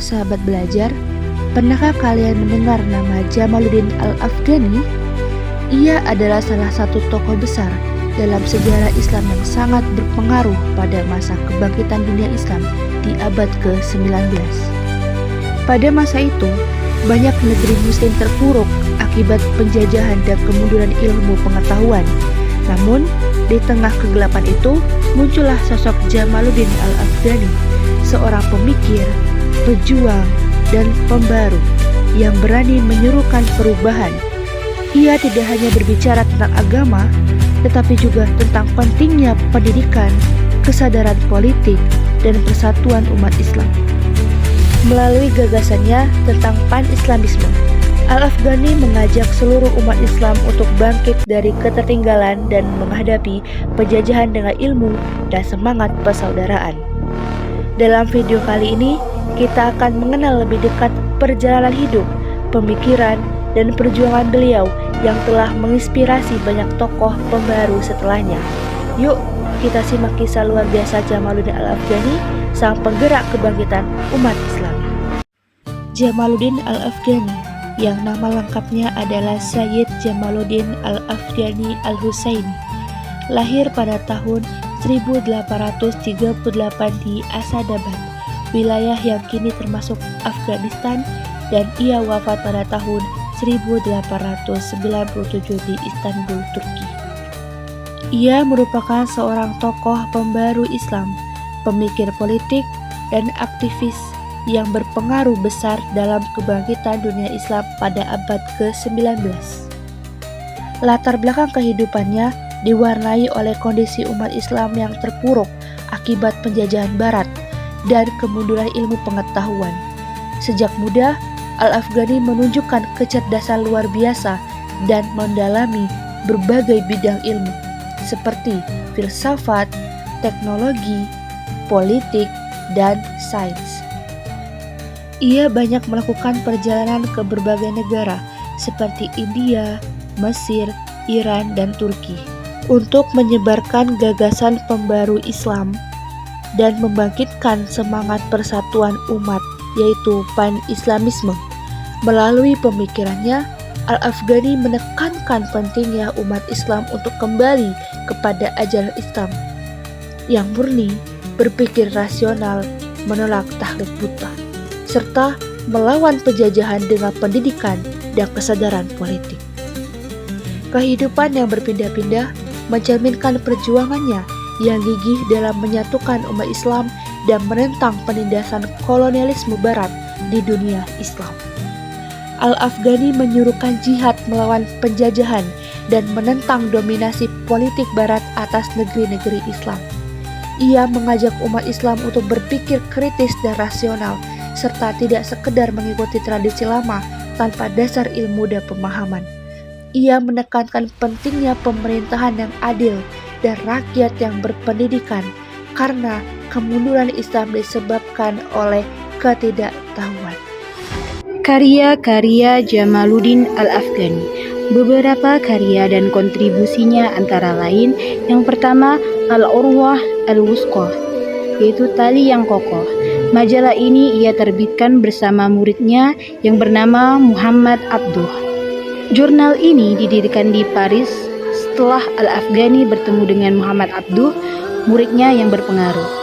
sahabat belajar, pernahkah kalian mendengar nama Jamaluddin Al-Afghani? Ia adalah salah satu tokoh besar dalam sejarah Islam yang sangat berpengaruh pada masa kebangkitan dunia Islam di abad ke-19. Pada masa itu, banyak negeri muslim terpuruk akibat penjajahan dan kemunduran ilmu pengetahuan. Namun, di tengah kegelapan itu, muncullah sosok Jamaluddin Al-Afghani, seorang pemikir, pejuang, dan pembaru yang berani menyerukan perubahan. Ia tidak hanya berbicara tentang agama, tetapi juga tentang pentingnya pendidikan, kesadaran politik, dan persatuan umat Islam. Melalui gagasannya tentang pan-Islamisme, Al-Afghani mengajak seluruh umat Islam untuk bangkit dari ketertinggalan dan menghadapi penjajahan dengan ilmu dan semangat persaudaraan. Dalam video kali ini, kita akan mengenal lebih dekat perjalanan hidup, pemikiran, dan perjuangan beliau yang telah menginspirasi banyak tokoh pembaru setelahnya. Yuk, kita simak kisah luar biasa Jamaluddin Al-Afghani, sang penggerak kebangkitan umat Islam. Jamaluddin Al-Afghani, yang nama lengkapnya adalah Sayyid Jamaluddin Al-Afghani Al-Husaini, lahir pada tahun 1838 di Asadabad, wilayah yang kini termasuk Afghanistan, dan ia wafat pada tahun 1897 di Istanbul, Turki. Ia merupakan seorang tokoh pembaru Islam, pemikir politik, dan aktivis yang berpengaruh besar dalam kebangkitan dunia Islam pada abad ke-19. Latar belakang kehidupannya diwarnai oleh kondisi umat Islam yang terpuruk akibat penjajahan Barat dan kemunduran ilmu pengetahuan. Sejak muda, Al-Afghani menunjukkan kecerdasan luar biasa dan mendalami berbagai bidang ilmu seperti filsafat, teknologi, politik, dan sains. Ia banyak melakukan perjalanan ke berbagai negara seperti India, Mesir, Iran, dan Turki untuk menyebarkan gagasan pembaru Islam dan membangkitkan semangat persatuan umat, yaitu pan-Islamisme. Melalui pemikirannya, Al-Afghani menekankan pentingnya umat Islam untuk kembali kepada ajaran Islam yang murni, berpikir rasional, menolak taklid buta, serta melawan penjajahan dengan pendidikan dan kesadaran politik. Kehidupan yang berpindah-pindah mencerminkan perjuangannya yang gigih dalam menyatukan umat Islam dan menentang penindasan kolonialisme Barat di dunia Islam. Al-Afghani menyuruhkan jihad melawan penjajahan dan menentang dominasi politik Barat atas negeri-negeri Islam. Ia mengajak umat Islam untuk berpikir kritis dan rasional, serta tidak sekedar mengikuti tradisi lama tanpa dasar ilmu dan pemahaman. Ia menekankan pentingnya pemerintahan yang adil dan rakyat yang berpendidikan, karena kemunduran Islam disebabkan oleh ketidaktahuan. Karya-karya Jamaluddin Al-Afghani. Beberapa karya dan kontribusinya antara lain, yang pertama Al-Urwah Al-Wusqa, yaitu tali yang kokoh. Majalah ini ia terbitkan bersama muridnya yang bernama Muhammad Abduh. Jurnal ini didirikan di Paris setelah Al-Afghani bertemu dengan Muhammad Abduh, muridnya yang berpengaruh.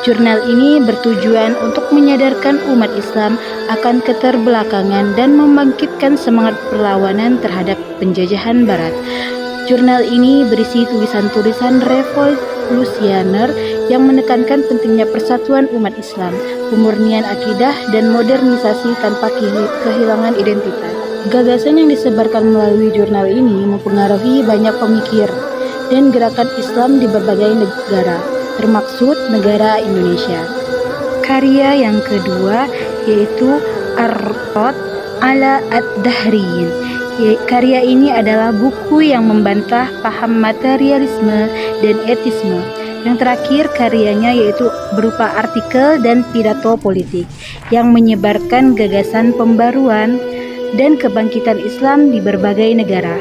Jurnal ini bertujuan untuk menyadarkan umat Islam akan keterbelakangan dan membangkitkan semangat perlawanan terhadap penjajahan Barat. Jurnal ini berisi tulisan-tulisan revolusioner yang menekankan pentingnya persatuan umat Islam, pemurnian akidah, dan modernisasi tanpa kehilangan identitas. Gagasan yang disebarkan melalui jurnal ini mempengaruhi banyak pemikir dan gerakan Islam di berbagai negara, termaksud negara Indonesia. Karya yang kedua yaitu Ar-Radd ala Ad-Dahriyin. Karya ini adalah buku yang membantah paham materialisme dan etisme. Yang terakhir karyanya yaitu berupa artikel dan pidato politik yang menyebarkan gagasan pembaruan dan kebangkitan Islam di berbagai negara.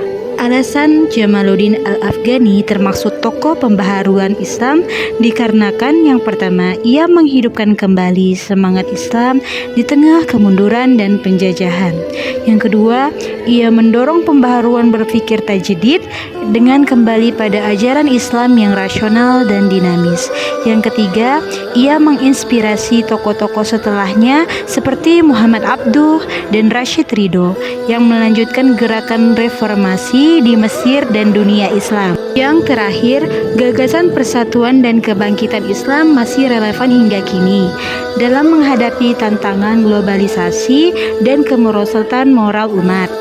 Alasan Jamaluddin Al-Afghani termasuk tokoh pembaharuan Islam dikarenakan yang pertama, ia menghidupkan kembali semangat Islam di tengah kemunduran dan penjajahan. Yang kedua, ia mendorong pembaharuan berpikir tajdid dengan kembali pada ajaran Islam yang rasional dan dinamis. Yang ketiga, ia menginspirasi tokoh-tokoh setelahnya seperti Muhammad Abduh dan Rashid Ridho yang melanjutkan gerakan reformasi di Mesir dan dunia Islam. Yang terakhir, gagasan persatuan dan kebangkitan Islam masih relevan hingga kini dalam menghadapi tantangan globalisasi dan kemerosotan moral umat.